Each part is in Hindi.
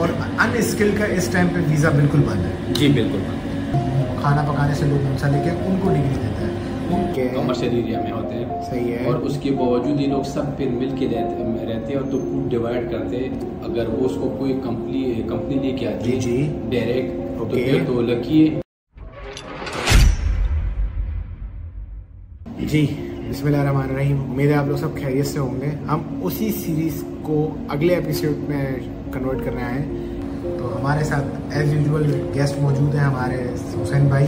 और अनस्किल्ड का इस टाइम पे वीज़ा बिल्कुल बंद है। जी बिल्कुल बंद। खाना पकाने से लोग उनसा लेके उनको डिग्री देता है, उनके कमर्शियल एरिया में होते हैं। सही है। और उसके बावजूद ये लोग सब फिर मिल के रहते हैं और तो फूड डिवाइड करते हैं। अगर वो उसको कोई कंपनी लेके आती है डायरेक्ट तो फिर तो लकी है। जी बिस्मिल्लाहिर्रहमानिर्रहीम। उम्मीद है आप लोग सब खैरियत से होंगे। हम उसी सीरीज़ को अगले एपिसोड में कन्वर्ट करने आए हैं। तो हमारे साथ एज यूजुअल गेस्ट मौजूद हैं हमारे हुसैन भाई।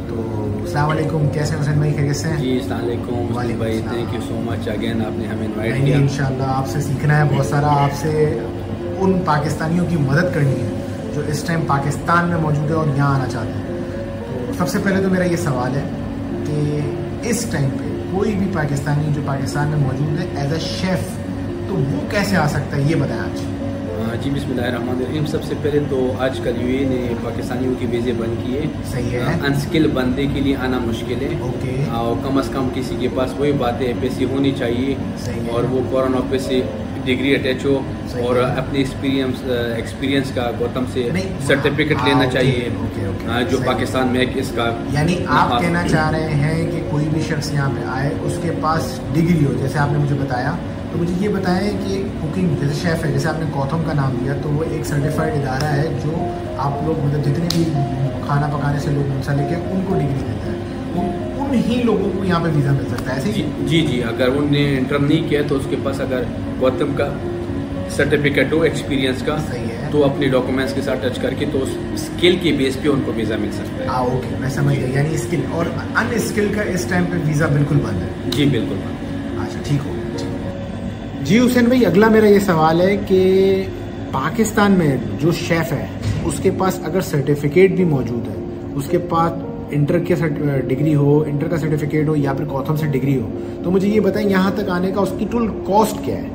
तो अस्सलाम वालेकुम, कैसे हुसैन भाई, खैरियत से हैं? जी अस्सलाम वालेकुम भाई, thank you so much again, आपने हमें इनवाइट किया। इंशाल्लाह आपसे सीखना है बहुत सारा, आपसे उन पाकिस्तानियों की मदद करनी है जो इस टाइम पाकिस्तान में मौजूद है और यहाँ आना चाहते हैं। तो सबसे पहले तो मेरा ये सवाल है कि इस टाइम पे कोई भी पाकिस्तानी जो पाकिस्तान में मौजूद है एज अ शेफ़, तो वो कैसे आ सकता है, ये बताएं आज। जी बिस्मिल्लाहिर्रहमानिर्रहीम। सबसे पहले तो आजकल यूएई ने पाकिस्तानियों की वीज़े बंद किए। सही है। अनस्किल बंदे के लिए आना मुश्किल है। ओके। और कम से कम किसी के पास वही बातें पैसे होनी चाहिए। सही है। और वो फॉरेन ऑफिस से डिग्री अटैच हो और अपने एक्सपीरियंस का गौतम से सर्टिफिकेट लेना चाहिए जो पाकिस्तान में इसका। यानी आप कहना चाह रहे हैं कि कोई भी शख्स यहाँ पे आए उसके पास डिग्री हो, जैसे आपने मुझे बताया। तो मुझे ये बताएं कि कुकिंग जैसे शेफ़ है, जैसे आपने गौतम का नाम लिया, तो वो एक सर्टिफाइड इदारा है जो आप लोग मतलब जितने भी खाना पकाने से लोग उनसा लेके उनको डिग्री देता है, वो उन ही लोगों को यहाँ पे वीज़ा मिल सकता है, ऐसे ही? जी अगर उन्होंने इंटर नहीं किया तो उसके पास अगर गौतम का सर्टिफिकेट हो एक्सपीरियंस का, सही है, तो अपने डॉक्यूमेंट्स के साथ टच करके तो स्किल के बेस पे उनको वीज़ा मिल सकता है। ओके, मैं समझ गया। यानी स्किल और अनस्किल का इस टाइम पे वीज़ा बिल्कुल बंद है। जी बिल्कुल बंद। अच्छा, ठीक हो। जी हुसैन भाई, अगला मेरा ये सवाल है कि पाकिस्तान में जो शेफ़ है उसके पास अगर सर्टिफिकेट भी मौजूद है, उसके पास इंटर के डिग्री हो, इंटर का सर्टिफिकेट हो या फिर गौतम से डिग्री हो, तो मुझे ये बताएं यहाँ तक आने का उसकी टोटल कॉस्ट क्या है?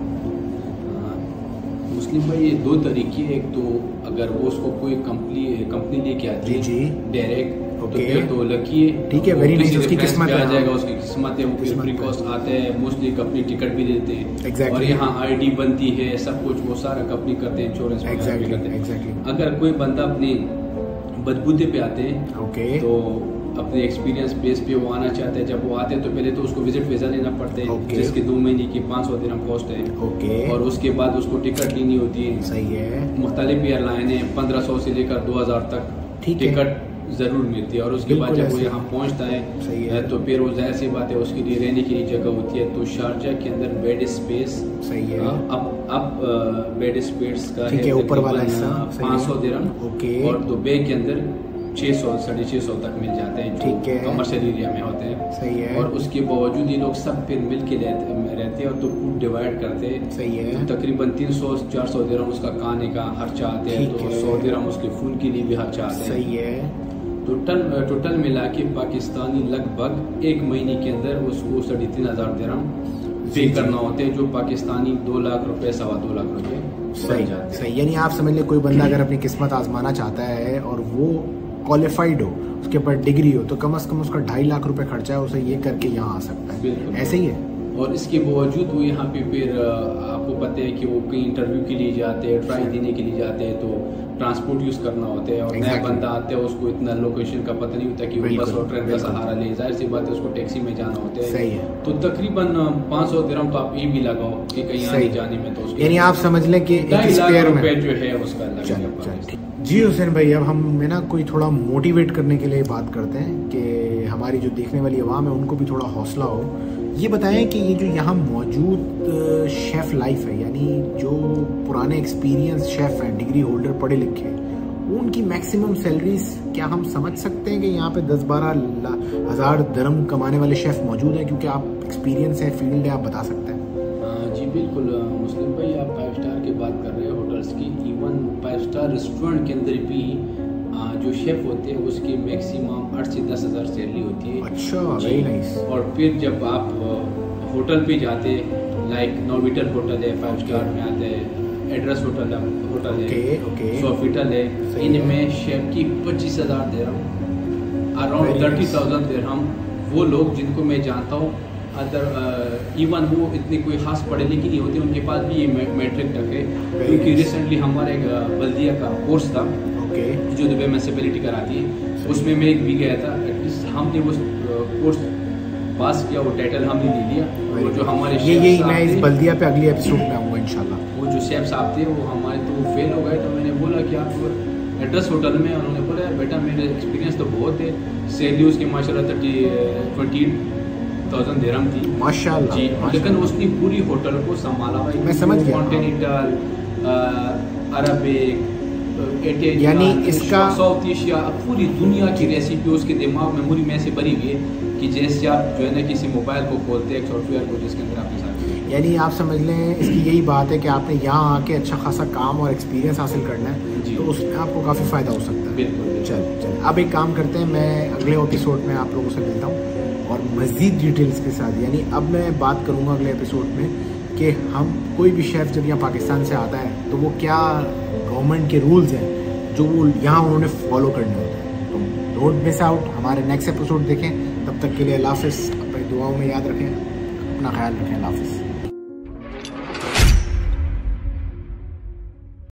मुस्लिम भाई, ये दो तरीके हैं। एक तो अगर वो उसको कोई कंपनी लेके आती है डायरेक्ट तो फिर तो लकी है, ठीक है, वेरी नाइस, उसकी किस्मत आ जाएगा, उसकी किस्मत है। वो फिर फ्री कॉस्ट आते हैं, मोस्टली कंपनी टिकट भी देते हैं। exactly. और यहाँ आईडी बनती है, सब कुछ वो सारा कंपनी करते हैं, इंश्योरेंस भी करते हैं। अगर कोई बंदा अपनी बदबूते पे आते हैं तो अपने एक्सपीरियंस बेस पे वो आना चाहते हैं। जब वो आते हैं तो पहले तो उसको विजिट वीज़ा लेना पड़ता है, जिसकी 2 महीने की 500 दिरहम कॉस्ट है। और उसके बाद उसको टिकट लेनी होती है। सही है। मुख्तलिफ एयरलाइन है, 1500 से लेकर 2000 तक टिकट जरूर मिलती है। और उसके बाद जब वो यहाँ पहुँचता है तो फिर वो जाहिर सी बात है उसके लिए रहने की जगह होती है। तो शारजा के अंदर बेड स्पेस, सही है, अब बेड स्पेस का है ऊपर वाला हिस्सा 500 दिरहम। और दुबई के अंदर 600 650 तक मिल जाते हैं, ठीक है, कमर्शियल एरिया में होते हैं। सही है। और उसके बावजूद ये लोग सब फिर मिल के रहते हैं और तो फूड डिवाइड करते हैं। सही है। तो तकरीबन 300-400 दिरहम उसका खाने का खर्चा आते हैं, तो 100 दिरहम उसके फूड के लिए भी खर्चा आते हैं। सही है। टोटल मिला के पाकिस्तानी लगभग 1 महीने के अंदर उसको 3,500 दिरहम पे करना होते हैं, जो पाकिस्तानी 2 लाख रुपए 2.25 लाख रुपए। सही। यानी आप समझ लें कोई बंदा अगर अपनी किस्मत आजमाना चाहता है और वो क्वालिफाइड हो, उसके पास डिग्री हो, तो कम से कम उसका 2.5 लाख रुपए खर्चा है, उसे ये करके यहाँ आ सकता है। बिल्कुल ऐसे ही है। और इसके बावजूद वो यहाँ पे फिर आपको पता है कि वो कहीं इंटरव्यू के लिए जाते हैं, ट्राई देने के लिए जाते हैं, तो ट्रांसपोर्ट यूज करना होता है। और नया बंदा आता है, उसको इतना लोकेशन का पता नहीं होता कि वो बस और ट्रेन का सहारा ले, जाहिर सी बात है उसको टैक्सी में जाना होता है। सही है। तो तकरीबन 500 दिरहम तो आप ये भी लगाओ कि कहीं आने जाने में, तो यानी आप समझ लें कि 2.5 लाख रुपए जो है उसका लगेगा। जी हुसैन भाई, अब हम ना कोई थोड़ा मोटिवेट करने के लिए बात करते हैं कि हमारी जो देखने वाली आवाम है उनको भी थोड़ा हौसला हो। ये बताएं कि ये जो यहाँ मौजूद शेफ़ लाइफ है, यानी जो पुराने एक्सपीरियंस शेफ़ हैं, डिग्री होल्डर, पढ़े लिखे, उनकी मैक्सिमम सैलरीज क्या हम समझ सकते हैं कि यहाँ पे 10-12 हज़ार दिरहम कमाने वाले शेफ़ मौजूद हैं? क्योंकि आप एक्सपीरियंस है, फील्ड है, आप बता सकते हैं। जी बिल्कुल मुस्लिम भाई, आप 5 स्टार की बात कर रहे हैं होटल्स की। इवन 5 स्टार रेस्टोरेंट के अंदर भी जो शेफ़ होते हैं उसकी मैक्सिमम 8 से 10 हज़ार सैलरी होती है। अच्छा, वेरी नाइस। और फिर जब आप होटल पे जाते, लाइक नोविटल होटल है, 5 स्टार में आते हैं, एड्रेस होटल है, सोफिटल है, इनमें शेफ की 25,000 दिरहम, अराउंड 30,000 दिरहम। वो लोग जिनको मैं जानता हूँ अदर इवन वो इतने कोई खास पढ़े लिखे नहीं होते, उनके पास भी ये मैट्रिक तक है। क्योंकि रिसेंटली हमारा एक बल्दिया का कोर्स था जो दुबई म्यूनिसिपैलिटी कराती है, उसमें मैं एक भी गया था। एटलीस्ट हमने वो कोर्स पास किया, वो टाइटल हमने ले लिया। वो जो हमारे यही मैं इस बल्दिया पे अगले एपिसोड में आऊँगा इंशाल्लाह। वो जो शेफ साहब थे वो हमारे तो फेल हो गए, तो मैंने बोला कि आप एड्रेस होटल में, उन्होंने बोला बेटा मेरे एक्सपीरियंस तो बहुत है, सैलरी उसकी माशाल्लाह 20,000 दिरहम थी माशाल्लाह जी, लेकिन उसने पूरी होटल को संभाला भाई। मैं समझ गया। कॉन्टिनेंटल, अरबिक, यानी इसका साउथ एशिया, पूरी दुनिया की रेसिपी उसके दिमाग मेमोरी में ऐसे भरी हुई है कि जैसे आप जो है ना किसी मोबाइल को खोलते हैं, एक सॉफ्टवेयर को जिसके अंदर आपके साथ, यानी आप समझ लें इसकी यही बात है कि आपने यहाँ आके अच्छा खासा काम और एक्सपीरियंस हासिल करना है, तो उसमें आपको काफ़ी फ़ायदा हो सकता है। बिल्कुल। चल अब एक काम करते हैं, मैं अगले एपिसोड में आप लोगों से मिलता हूँ और मज़ीद डिटेल्स के साथ। यानी अब मैं बात करूँगा अगले एपिसोड में कि हम कोई भी शेफ़ जब यहाँ पाकिस्तान से आता है तो वो क्या गवर्नमेंट के रूल्स हैं जो वो यहाँ उन्होंने फॉलो करने होते हैं। तो डोंट मिस आउट, हमारे नेक्स्ट एपिसोड देखें। तब तक के लिए अल्लाह हाफ़िज़, अपनी दुआओं में याद रखें, अपना ख्याल रखें, अल्लाह हाफ़िज़।